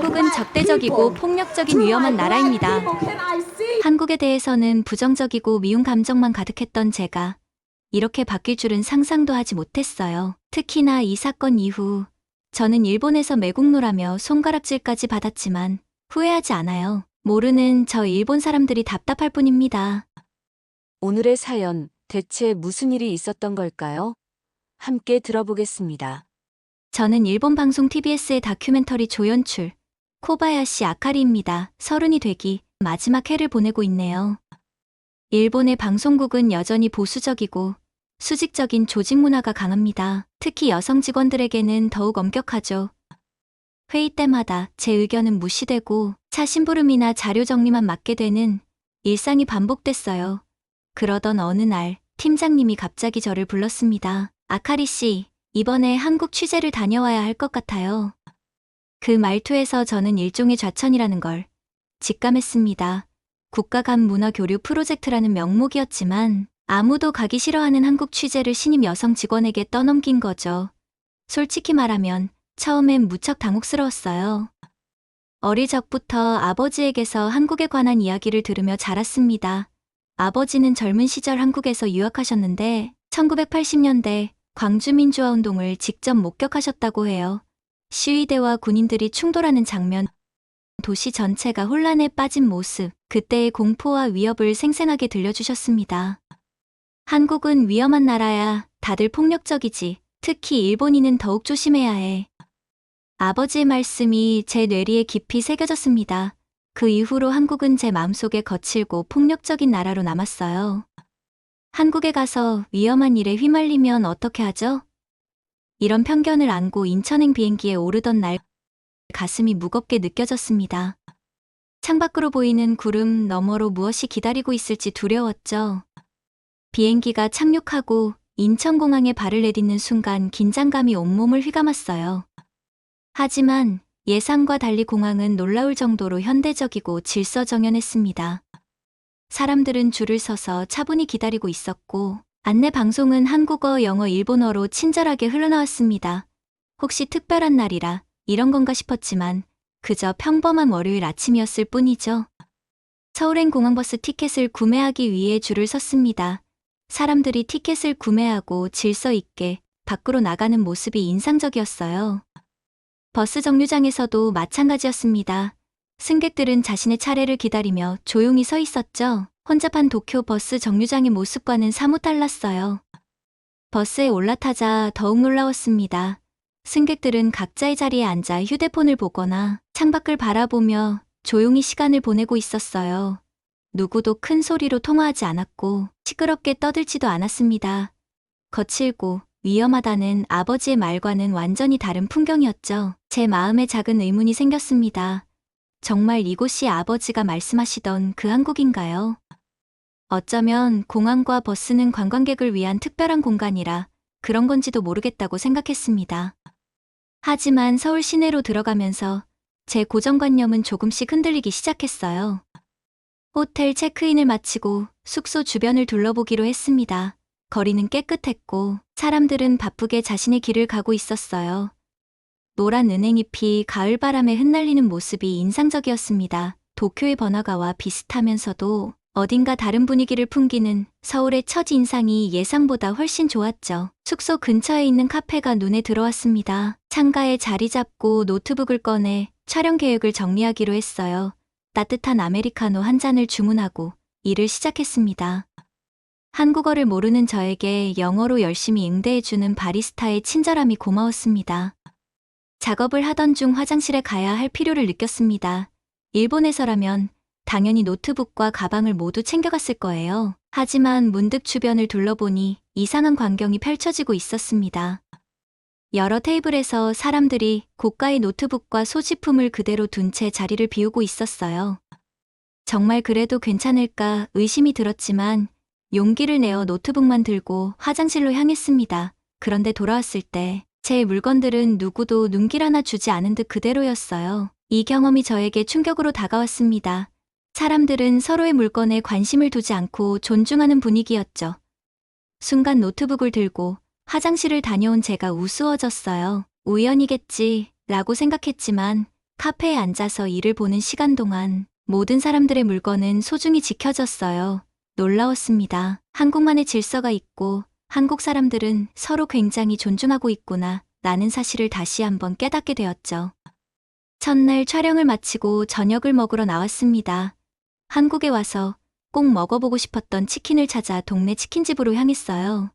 한국은 적대적이고 폭력적인 위험한 나라입니다. 한국에 대해서는 부정적이고 미운 감정만 가득했던 제가 이렇게 바뀔 줄은 상상도 하지 못했어요. 특히나 이 사건 이후 저는 일본에서 매국노라며 손가락질까지 받았지만 후회하지 않아요. 모르는 저 일본 사람들이 답답할 뿐입니다. 오늘의 사연, 대체 무슨 일이 있었던 걸까요? 함께 들어보겠습니다. 저는 일본 방송 TBS의 다큐멘터리 조연출 코바야시 아카리입니다. 30이 되기 마지막 해를 보내고 있네요. 일본의 방송국은 여전히 보수적이고 수직적인 조직 문화가 강합니다. 특히 여성 직원들에게는 더욱 엄격하죠. 회의 때마다 제 의견은 무시되고 차 심부름이나 자료 정리만 맡게 되는 일상이 반복됐어요. 그러던 어느 날 팀장님이 갑자기 저를 불렀습니다. 아카리 씨, 이번에 한국 취재를 다녀와야 할 것 같아요. 그 말투에서 저는 일종의 좌천이라는 걸 직감했습니다. 국가 간 문화 교류 프로젝트라는 명목이었지만 아무도 가기 싫어하는 한국 취재를 신임 여성 직원에게 떠넘긴 거죠. 솔직히 말하면 처음엔 무척 당혹스러웠어요. 어릴 적부터 아버지에게서 한국에 관한 이야기를 들으며 자랐습니다. 아버지는 젊은 시절 한국에서 유학하셨는데 1980년대 광주민주화운동을 직접 목격하셨다고 해요. 시위대와 군인들이 충돌하는 장면, 도시 전체가 혼란에 빠진 모습, 그때의 공포와 위협을 생생하게 들려주셨습니다. 한국은 위험한 나라야, 다들 폭력적이지, 특히 일본인은 더욱 조심해야 해. 아버지의 말씀이 제 뇌리에 깊이 새겨졌습니다. 그 이후로 한국은 제 마음속에 거칠고 폭력적인 나라로 남았어요. 한국에 가서 위험한 일에 휘말리면 어떻게 하죠? 이런 편견을 안고 인천행 비행기에 오르던 날 가슴이 무겁게 느껴졌습니다. 창밖으로 보이는 구름 너머로 무엇이 기다리고 있을지 두려웠죠. 비행기가 착륙하고 인천공항에 발을 내딛는 순간 긴장감이 온몸을 휘감았어요. 하지만 예상과 달리 공항은 놀라울 정도로 현대적이고 질서정연했습니다. 사람들은 줄을 서서 차분히 기다리고 있었고 안내 방송은 한국어, 영어, 일본어로 친절하게 흘러나왔습니다. 혹시 특별한 날이라 이런 건가 싶었지만 그저 평범한 월요일 아침이었을 뿐이죠. 서울행 공항버스 티켓을 구매하기 위해 줄을 섰습니다. 사람들이 티켓을 구매하고 질서 있게 밖으로 나가는 모습이 인상적이었어요. 버스 정류장에서도 마찬가지였습니다. 승객들은 자신의 차례를 기다리며 조용히 서 있었죠. 혼잡한 도쿄 버스 정류장의 모습과는 사뭇 달랐어요. 버스에 올라타자 더욱 놀라웠습니다. 승객들은 각자의 자리에 앉아 휴대폰을 보거나 창밖을 바라보며 조용히 시간을 보내고 있었어요. 누구도 큰 소리로 통화하지 않았고 시끄럽게 떠들지도 않았습니다. 거칠고 위험하다는 아버지의 말과는 완전히 다른 풍경이었죠. 제 마음에 작은 의문이 생겼습니다. 정말 이곳이 아버지가 말씀하시던 그 한국인가요? 어쩌면 공항과 버스는 관광객을 위한 특별한 공간이라 그런 건지도 모르겠다고 생각했습니다. 하지만 서울 시내로 들어가면서 제 고정관념은 조금씩 흔들리기 시작했어요. 호텔 체크인을 마치고 숙소 주변을 둘러보기로 했습니다. 거리는 깨끗했고 사람들은 바쁘게 자신의 길을 가고 있었어요. 노란 은행잎이 가을바람에 흩날리는 모습이 인상적이었습니다. 도쿄의 번화가와 비슷하면서도 어딘가 다른 분위기를 풍기는 서울의 첫 인상이 예상보다 훨씬 좋았죠. 숙소 근처에 있는 카페가 눈에 들어왔습니다. 창가에 자리 잡고 노트북을 꺼내 촬영 계획을 정리하기로 했어요. 따뜻한 아메리카노 한 잔을 주문하고 일을 시작했습니다. 한국어를 모르는 저에게 영어로 열심히 응대해주는 바리스타의 친절함이 고마웠습니다. 작업을 하던 중 화장실에 가야 할 필요를 느꼈습니다. 일본에서라면 당연히 노트북과 가방을 모두 챙겨갔을 거예요. 하지만 문득 주변을 둘러보니 이상한 광경이 펼쳐지고 있었습니다. 여러 테이블에서 사람들이 고가의 노트북과 소지품을 그대로 둔 채 자리를 비우고 있었어요. 정말 그래도 괜찮을까 의심이 들었지만 용기를 내어 노트북만 들고 화장실로 향했습니다. 그런데 돌아왔을 때 제 물건들은 누구도 눈길 하나 주지 않은 듯 그대로였어요. 이 경험이 저에게 충격으로 다가왔습니다. 사람들은 서로의 물건에 관심을 두지 않고 존중하는 분위기였죠. 순간 노트북을 들고 화장실을 다녀온 제가 우스워졌어요. 우연이겠지 라고 생각했지만 카페에 앉아서 일을 보는 시간 동안 모든 사람들의 물건은 소중히 지켜졌어요. 놀라웠습니다. 한국만의 질서가 있고 한국 사람들은 서로 굉장히 존중하고 있구나 라는 사실을 다시 한번 깨닫게 되었죠. 첫날 촬영을 마치고 저녁을 먹으러 나왔습니다. 한국에 와서 꼭 먹어보고 싶었던 치킨을 찾아 동네 치킨집으로 향했어요.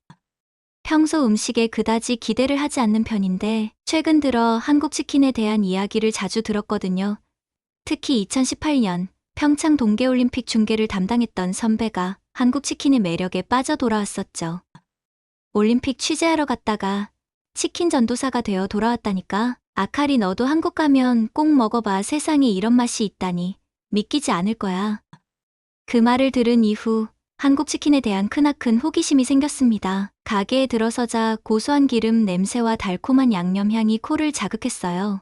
평소 음식에 그다지 기대를 하지 않는 편인데 최근 들어 한국 치킨에 대한 이야기를 자주 들었거든요. 특히 2018년 평창 동계올림픽 중계를 담당했던 선배가 한국 치킨의 매력에 빠져 돌아왔었죠. 올림픽 취재하러 갔다가 치킨 전도사가 되어 돌아왔다니까. 아카리 너도 한국 가면 꼭 먹어봐. 세상에 이런 맛이 있다니. 믿기지 않을 거야. 그 말을 들은 이후 한국 치킨에 대한 크나큰 호기심이 생겼습니다. 가게에 들어서자 고소한 기름 냄새와 달콤한 양념 향이 코를 자극했어요.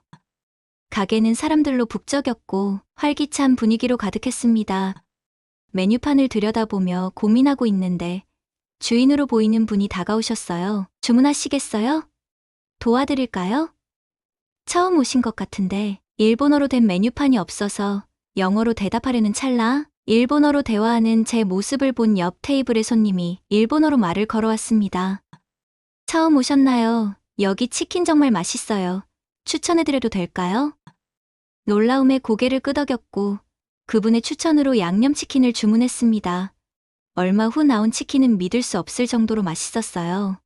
가게는 사람들로 북적였고 활기찬 분위기로 가득했습니다. 메뉴판을 들여다보며 고민하고 있는데 주인으로 보이는 분이 다가오셨어요. 주문하시겠어요? 도와드릴까요? 처음 오신 것 같은데 일본어로 된 메뉴판이 없어서 영어로 대답하려는 찰나 일본어로 대화하는 제 모습을 본 옆 테이블의 손님이 일본어로 말을 걸어왔습니다. 처음 오셨나요? 여기 치킨 정말 맛있어요. 추천해드려도 될까요? 놀라움에 고개를 끄덕였고 그분의 추천으로 양념치킨을 주문했습니다. 얼마 후 나온 치킨은 믿을 수 없을 정도로 맛있었어요.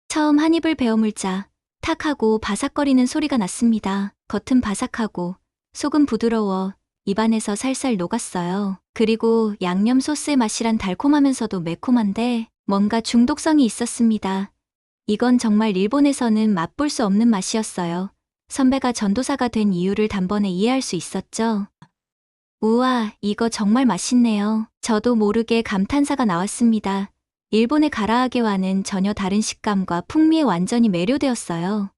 처음 한 입을 베어물자 탁 하고 바삭거리는 소리가 났습니다. 겉은 바삭하고 속은 부드러워 입안에서 살살 녹았어요. 그리고 양념 소스의 맛이란 달콤하면서도 매콤한데 뭔가 중독성이 있었습니다. 이건 정말 일본에서는 맛볼 수 없는 맛이었어요. 선배가 전도사가 된 이유를 단번에 이해할 수 있었죠. 우와, 이거 정말 맛있네요. 저도 모르게 감탄사가 나왔습니다. 일본의 가라아게와는 전혀 다른 식감과 풍미에 완전히 매료되었어요.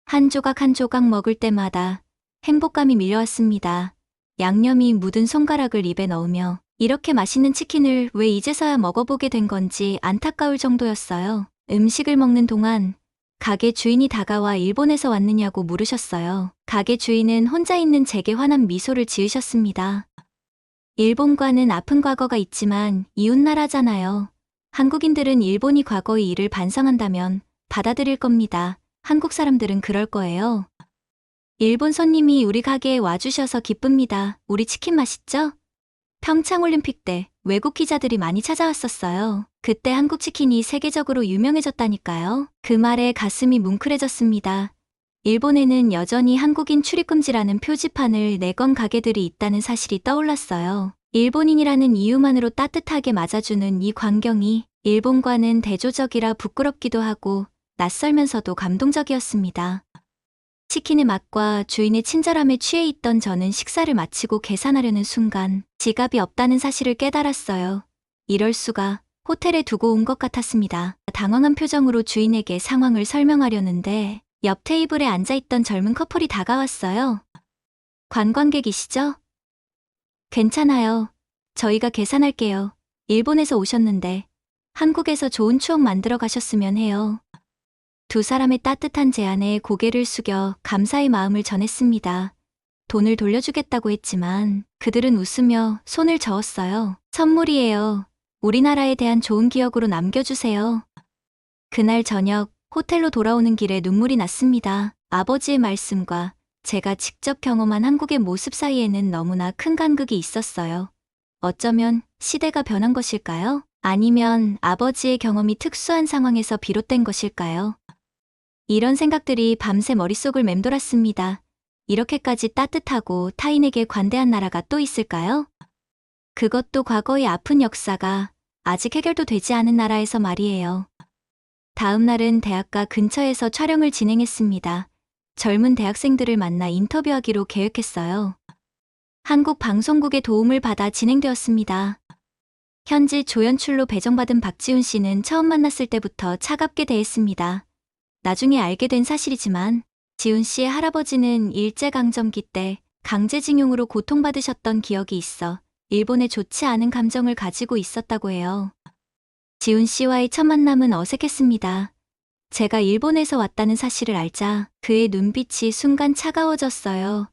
한 조각 한 조각 먹을 때마다 행복감이 밀려왔습니다. 양념이 묻은 손가락을 입에 넣으며 이렇게 맛있는 치킨을 왜 이제서야 먹어보게 된 건지 안타까울 정도였어요. 음식을 먹는 동안 가게 주인이 다가와 일본에서 왔느냐고 물으셨어요. 가게 주인은 혼자 있는 제게 환한 미소를 지으셨습니다. 일본과는 아픈 과거가 있지만 이웃나라잖아요. 한국인들은 일본이 과거의 일을 반성한다면 받아들일 겁니다. 한국 사람들은 그럴 거예요. 일본 손님이 우리 가게에 와주셔서 기쁩니다. 우리 치킨 맛있죠? 평창올림픽 때 외국 기자들이 많이 찾아왔었어요. 그때 한국 치킨이 세계적으로 유명해졌다니까요. 그 말에 가슴이 뭉클해졌습니다. 일본에는 여전히 한국인 출입금지라는 표지판을 내건 가게들이 있다는 사실이 떠올랐어요. 일본인이라는 이유만으로 따뜻하게 맞아주는 이 광경이 일본과는 대조적이라 부끄럽기도 하고 낯설면서도 감동적이었습니다. 치킨의 맛과 주인의 친절함에 취해 있던 저는 식사를 마치고 계산하려는 순간 지갑이 없다는 사실을 깨달았어요. 이럴 수가. 호텔에 두고 온 것 같았습니다. 당황한 표정으로 주인에게 상황을 설명하려는데 옆 테이블에 앉아있던 젊은 커플이 다가왔어요. 관광객이시죠? 괜찮아요. 저희가 계산할게요. 일본에서 오셨는데 한국에서 좋은 추억 만들어 가셨으면 해요. 두 사람의 따뜻한 제안에 고개를 숙여 감사의 마음을 전했습니다. 돈을 돌려주겠다고 했지만 그들은 웃으며 손을 저었어요. 선물이에요. 우리나라에 대한 좋은 기억으로 남겨주세요. 그날 저녁 호텔로 돌아오는 길에 눈물이 났습니다. 아버지의 말씀과 제가 직접 경험한 한국의 모습 사이에는 너무나 큰 간극이 있었어요. 어쩌면 시대가 변한 것일까요? 아니면 아버지의 경험이 특수한 상황에서 비롯된 것일까요? 이런 생각들이 밤새 머릿속을 맴돌았습니다. 이렇게까지 따뜻하고 타인에게 관대한 나라가 또 있을까요? 그것도 과거의 아픈 역사가 아직 해결도 되지 않은 나라에서 말이에요. 다음 날은 대학가 근처에서 촬영을 진행했습니다. 젊은 대학생들을 만나 인터뷰하기로 계획했어요. 한국 방송국의 도움을 받아 진행되었습니다. 현지 조연출로 배정받은 박지훈 씨는 처음 만났을 때부터 차갑게 대했습니다. 나중에 알게 된 사실이지만 지훈 씨의 할아버지는 일제강점기 때 강제징용으로 고통받으셨던 기억이 있어 일본에 좋지 않은 감정을 가지고 있었다고 해요. 지훈 씨와의 첫 만남은 어색했습니다. 제가 일본에서 왔다는 사실을 알자 그의 눈빛이 순간 차가워졌어요.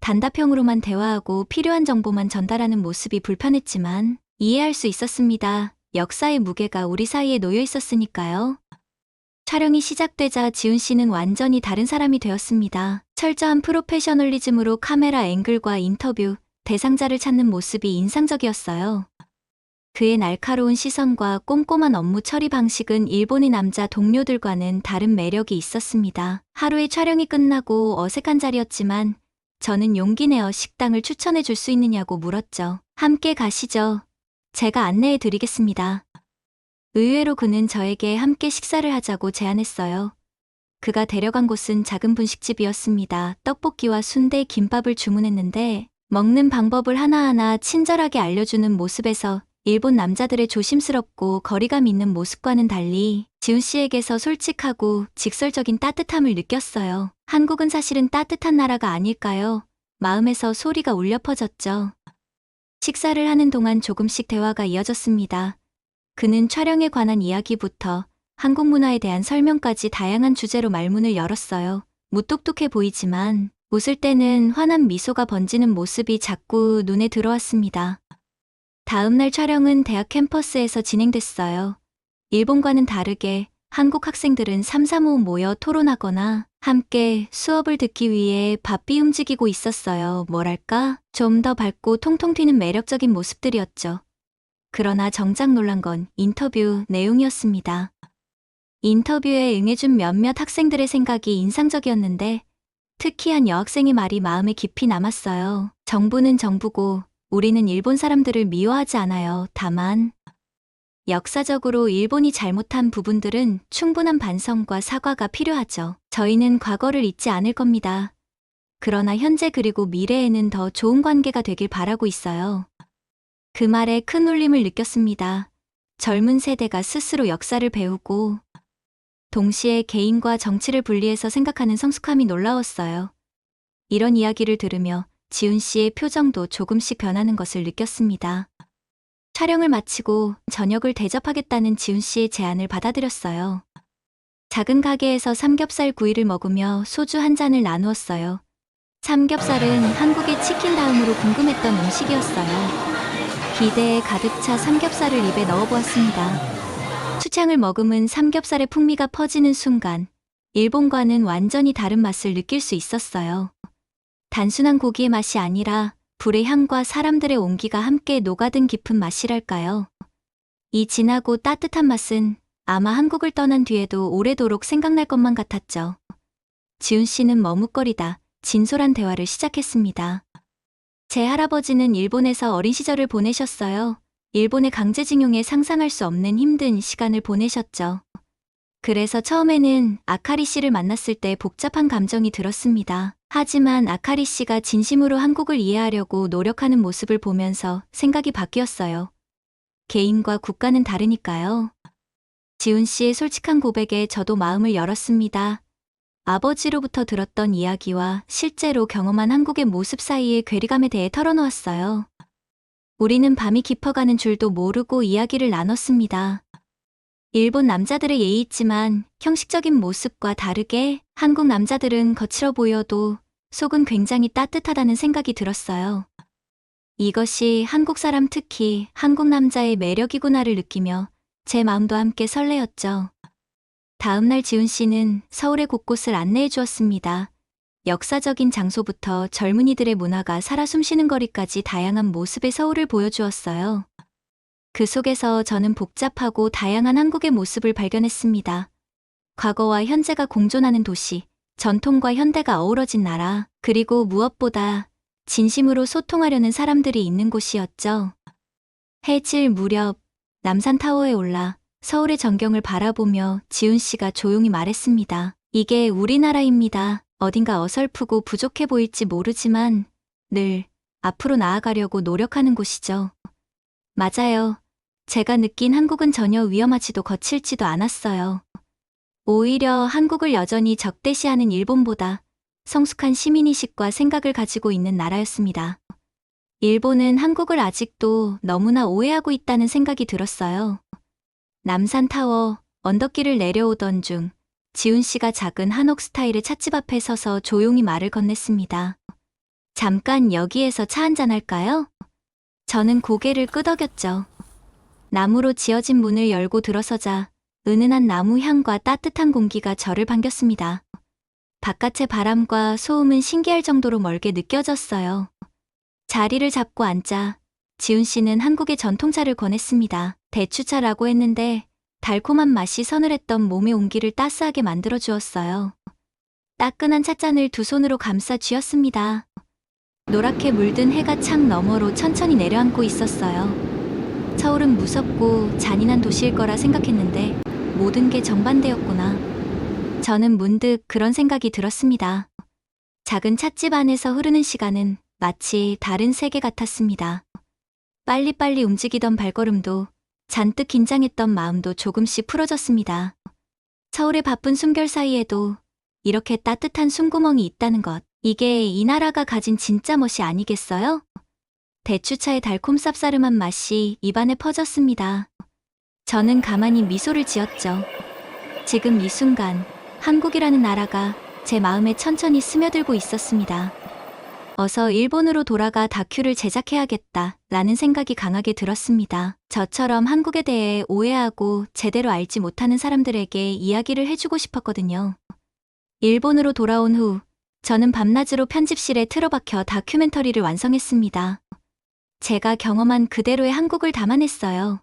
단답형으로만 대화하고 필요한 정보만 전달하는 모습이 불편했지만 이해할 수 있었습니다. 역사의 무게가 우리 사이에 놓여 있었으니까요. 촬영이 시작되자 지훈 씨는 완전히 다른 사람이 되었습니다. 철저한 프로페셔널리즘으로 카메라 앵글과 인터뷰, 대상자를 찾는 모습이 인상적이었어요. 그의 날카로운 시선과 꼼꼼한 업무 처리 방식은 일본의 남자 동료들과는 다른 매력이 있었습니다. 하루의 촬영이 끝나고 어색한 자리였지만 저는 용기 내어 식당을 추천해 줄 수 있느냐고 물었죠. 함께 가시죠. 제가 안내해 드리겠습니다. 의외로 그는 저에게 함께 식사를 하자고 제안했어요. 그가 데려간 곳은 작은 분식집이었습니다. 떡볶이와 순대, 김밥을 주문했는데 먹는 방법을 하나하나 친절하게 알려주는 모습에서 일본 남자들의 조심스럽고 거리감 있는 모습과는 달리 지훈 씨에게서 솔직하고 직설적인 따뜻함을 느꼈어요. 한국은 사실은 따뜻한 나라가 아닐까요? 마음에서 소리가 울려 퍼졌죠. 식사를 하는 동안 조금씩 대화가 이어졌습니다. 그는 촬영에 관한 이야기부터 한국 문화에 대한 설명까지 다양한 주제로 말문을 열었어요. 무뚝뚝해 보이지만 웃을 때는 환한 미소가 번지는 모습이 자꾸 눈에 들어왔습니다. 다음 날 촬영은 대학 캠퍼스에서 진행됐어요. 일본과는 다르게 한국 학생들은 삼삼오오 모여 토론하거나 함께 수업을 듣기 위해 바삐 움직이고 있었어요. 뭐랄까? 좀 더 밝고 통통 튀는 매력적인 모습들이었죠. 그러나 정작 놀란 건 인터뷰 내용이었습니다. 인터뷰에 응해준 몇몇 학생들의 생각이 인상적이었는데 특히 한 여학생의 말이 마음에 깊이 남았어요. 정부는 정부고 우리는 일본 사람들을 미워하지 않아요. 다만 역사적으로 일본이 잘못한 부분들은 충분한 반성과 사과가 필요하죠. 저희는 과거를 잊지 않을 겁니다. 그러나 현재 그리고 미래에는 더 좋은 관계가 되길 바라고 있어요. 그 말에 큰 울림을 느꼈습니다. 젊은 세대가 스스로 역사를 배우고 동시에 개인과 정치를 분리해서 생각하는 성숙함이 놀라웠어요. 이런 이야기를 들으며 지훈 씨의 표정도 조금씩 변하는 것을 느꼈습니다. 촬영을 마치고 저녁을 대접하겠다는 지훈 씨의 제안을 받아들였어요. 작은 가게에서 삼겹살 구이를 먹으며 소주 한 잔을 나누었어요. 삼겹살은 한국의 치킨 다음으로 궁금했던 음식이었어요. 기대에 가득 차 삼겹살을 입에 넣어보았습니다. 추창을 머금은 삼겹살의 풍미가 퍼지는 순간 일본과는 완전히 다른 맛을 느낄 수 있었어요. 단순한 고기의 맛이 아니라 불의 향과 사람들의 온기가 함께 녹아든 깊은 맛이랄까요. 이 진하고 따뜻한 맛은 아마 한국을 떠난 뒤에도 오래도록 생각날 것만 같았죠. 지훈 씨는 머뭇거리다 진솔한 대화를 시작했습니다. 제 할아버지는 일본에서 어린 시절을 보내셨어요. 일본의 강제징용에 상상할 수 없는 힘든 시간을 보내셨죠. 그래서 처음에는 아카리 씨를 만났을 때 복잡한 감정이 들었습니다. 하지만 아카리 씨가 진심으로 한국을 이해하려고 노력하는 모습을 보면서 생각이 바뀌었어요. 개인과 국가는 다르니까요. 지훈 씨의 솔직한 고백에 저도 마음을 열었습니다. 아버지로부터 들었던 이야기와 실제로 경험한 한국의 모습 사이의 괴리감에 대해 털어놓았어요. 우리는 밤이 깊어가는 줄도 모르고 이야기를 나눴습니다. 일본 남자들의 예의 있지만 형식적인 모습과 다르게 한국 남자들은 거칠어 보여도 속은 굉장히 따뜻하다는 생각이 들었어요. 이것이 한국 사람 특히 한국 남자의 매력이구나를 느끼며 제 마음도 함께 설레었죠. 다음 날 지훈 씨는 서울의 곳곳을 안내해 주었습니다. 역사적인 장소부터 젊은이들의 문화가 살아 숨쉬는 거리까지 다양한 모습의 서울을 보여주었어요. 그 속에서 저는 복잡하고 다양한 한국의 모습을 발견했습니다. 과거와 현재가 공존하는 도시, 전통과 현대가 어우러진 나라, 그리고 무엇보다 진심으로 소통하려는 사람들이 있는 곳이었죠. 해질 무렵 남산타워에 올라 서울의 전경을 바라보며 지훈 씨가 조용히 말했습니다. 이게 우리나라입니다. 어딘가 어설프고 부족해 보일지 모르지만 늘 앞으로 나아가려고 노력하는 곳이죠. 맞아요. 제가 느낀 한국은 전혀 위험하지도 거칠지도 않았어요. 오히려 한국을 여전히 적대시하는 일본보다 성숙한 시민의식과 생각을 가지고 있는 나라였습니다. 일본은 한국을 아직도 너무나 오해하고 있다는 생각이 들었어요. 남산타워, 언덕길을 내려오던 중 지훈 씨가 작은 한옥 스타일의 찻집 앞에 서서 조용히 말을 건넸습니다. 잠깐 여기에서 차 한잔 할까요? 저는 고개를 끄덕였죠. 나무로 지어진 문을 열고 들어서자 은은한 나무 향과 따뜻한 공기가 저를 반겼습니다. 바깥의 바람과 소음은 신기할 정도로 멀게 느껴졌어요. 자리를 잡고 앉자 지훈 씨는 한국의 전통차를 권했습니다. 대추차라고 했는데 달콤한 맛이 서늘했던 몸의 온기를 따스하게 만들어 주었어요. 따끈한 찻잔을 두 손으로 감싸 쥐었습니다. 노랗게 물든 해가 창 너머로 천천히 내려앉고 있었어요. 서울은 무섭고 잔인한 도시일 거라 생각했는데 모든 게 정반대였구나. 저는 문득 그런 생각이 들었습니다. 작은 찻집 안에서 흐르는 시간은 마치 다른 세계 같았습니다. 빨리빨리 움직이던 발걸음도 잔뜩 긴장했던 마음도 조금씩 풀어졌습니다. 서울의 바쁜 숨결 사이에도 이렇게 따뜻한 숨구멍이 있다는 것, 이게 이 나라가 가진 진짜 멋이 아니겠어요? 대추차의 달콤 쌉싸름한 맛이 입안에 퍼졌습니다. 저는 가만히 미소를 지었죠. 지금 이 순간 한국이라는 나라가 제 마음에 천천히 스며들고 있었습니다. 어서 일본으로 돌아가 다큐를 제작해야겠다 라는 생각이 강하게 들었습니다. 저처럼 한국에 대해 오해하고 제대로 알지 못하는 사람들에게 이야기를 해주고 싶었거든요. 일본으로 돌아온 후 저는 밤낮으로 편집실에 틀어박혀 다큐멘터리를 완성했습니다. 제가 경험한 그대로의 한국을 담아냈어요.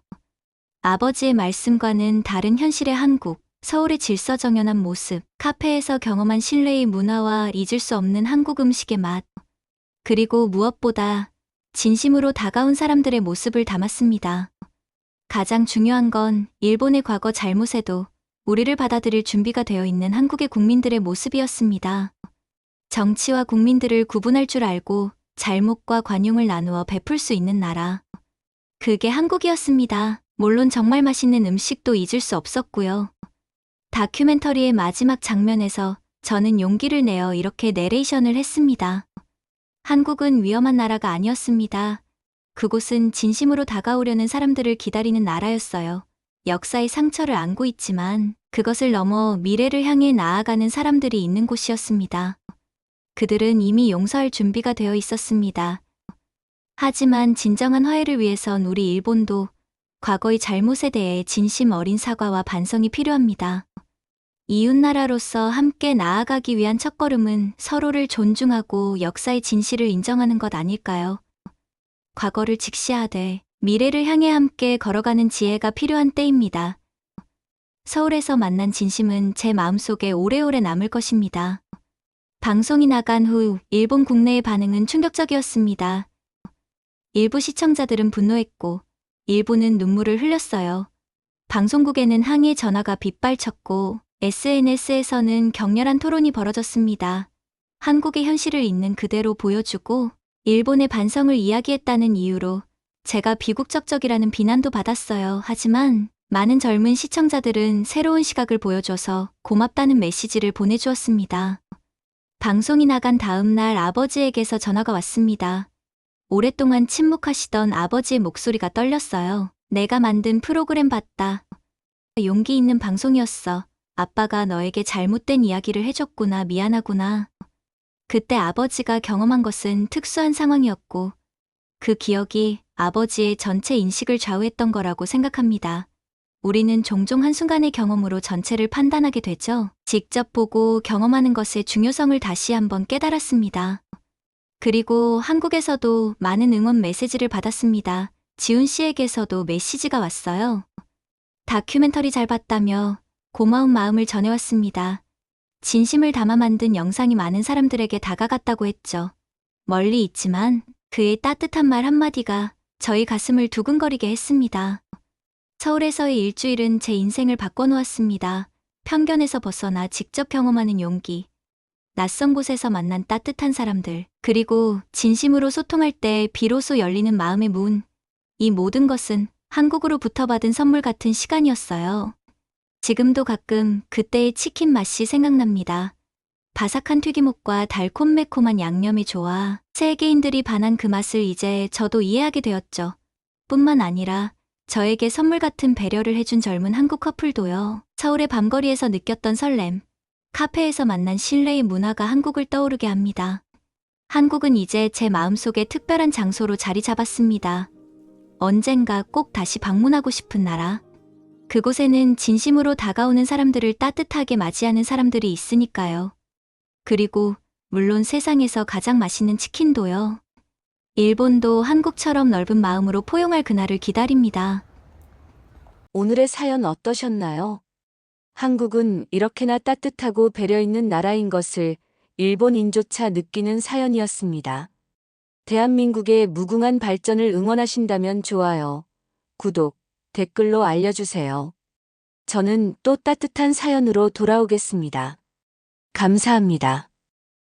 아버지의 말씀과는 다른 현실의 한국, 서울의 질서정연한 모습, 카페에서 경험한 신뢰의 문화와 잊을 수 없는 한국 음식의 맛, 그리고 무엇보다 진심으로 다가온 사람들의 모습을 담았습니다. 가장 중요한 건 일본의 과거 잘못에도 우리를 받아들일 준비가 되어 있는 한국의 국민들의 모습이었습니다. 정치와 국민들을 구분할 줄 알고 잘못과 관용을 나누어 베풀 수 있는 나라. 그게 한국이었습니다. 물론 정말 맛있는 음식도 잊을 수 없었고요. 다큐멘터리의 마지막 장면에서 저는 용기를 내어 이렇게 내레이션을 했습니다. 한국은 위험한 나라가 아니었습니다. 그곳은 진심으로 다가오려는 사람들을 기다리는 나라였어요. 역사의 상처를 안고 있지만 그것을 넘어 미래를 향해 나아가는 사람들이 있는 곳이었습니다. 그들은 이미 용서할 준비가 되어 있었습니다. 하지만 진정한 화해를 위해선 우리 일본도 과거의 잘못에 대해 진심 어린 사과와 반성이 필요합니다. 이웃나라로서 함께 나아가기 위한 첫걸음은 서로를 존중하고 역사의 진실을 인정하는 것 아닐까요? 과거를 직시하되 미래를 향해 함께 걸어가는 지혜가 필요한 때입니다. 서울에서 만난 진심은 제 마음속에 오래오래 남을 것입니다. 방송이 나간 후 일본 국내의 반응은 충격적이었습니다. 일부 시청자들은 분노했고 일부는 눈물을 흘렸어요. 방송국에는 항의 전화가 빗발쳤고 SNS에서는 격렬한 토론이 벌어졌습니다. 한국의 현실을 있는 그대로 보여주고 일본의 반성을 이야기했다는 이유로 제가 비국적적이라는 비난도 받았어요. 하지만 많은 젊은 시청자들은 새로운 시각을 보여줘서 고맙다는 메시지를 보내주었습니다. 방송이 나간 다음 날 아버지에게서 전화가 왔습니다. 오랫동안 침묵하시던 아버지의 목소리가 떨렸어요. 내가 만든 프로그램 봤다. 용기 있는 방송이었어. 아빠가 너에게 잘못된 이야기를 해줬구나. 미안하구나. 그때 아버지가 경험한 것은 특수한 상황이었고 그 기억이 아버지의 전체 인식을 좌우했던 거라고 생각합니다. 우리는 종종 한순간의 경험으로 전체를 판단하게 되죠. 직접 보고 경험하는 것의 중요성을 다시 한번 깨달았습니다. 그리고 한국에서도 많은 응원 메시지를 받았습니다. 지훈 씨에게서도 메시지가 왔어요. 다큐멘터리 잘 봤다며 고마운 마음을 전해왔습니다. 진심을 담아 만든 영상이 많은 사람들에게 다가갔다고 했죠. 멀리 있지만 그의 따뜻한 말 한마디가 저희 가슴을 두근거리게 했습니다. 서울에서의 일주일은 제 인생을 바꿔놓았습니다. 편견에서 벗어나 직접 경험하는 용기, 낯선 곳에서 만난 따뜻한 사람들, 그리고 진심으로 소통할 때 비로소 열리는 마음의 문. 이 모든 것은 한국으로부터 받은 선물 같은 시간이었어요. 지금도 가끔 그때의 치킨 맛이 생각납니다. 바삭한 튀김옷과 달콤매콤한 양념의 조화, 세계인들이 반한 그 맛을 이제 저도 이해하게 되었죠. 뿐만 아니라 저에게 선물 같은 배려를 해준 젊은 한국 커플도요. 서울의 밤거리에서 느꼈던 설렘, 카페에서 만난 신뢰의 문화가 한국을 떠오르게 합니다. 한국은 이제 제 마음속에 특별한 장소로 자리 잡았습니다. 언젠가 꼭 다시 방문하고 싶은 나라. 그곳에는 진심으로 다가오는 사람들을 따뜻하게 맞이하는 사람들이 있으니까요. 그리고 물론 세상에서 가장 맛있는 치킨도요. 일본도 한국처럼 넓은 마음으로 포용할 그날을 기다립니다. 오늘의 사연 어떠셨나요? 한국은 이렇게나 따뜻하고 배려 있는 나라인 것을 일본인조차 느끼는 사연이었습니다. 대한민국의 무궁한 발전을 응원하신다면 좋아요, 구독, 댓글로 알려주세요. 저는 또 따뜻한 사연으로 돌아오겠습니다. 감사합니다.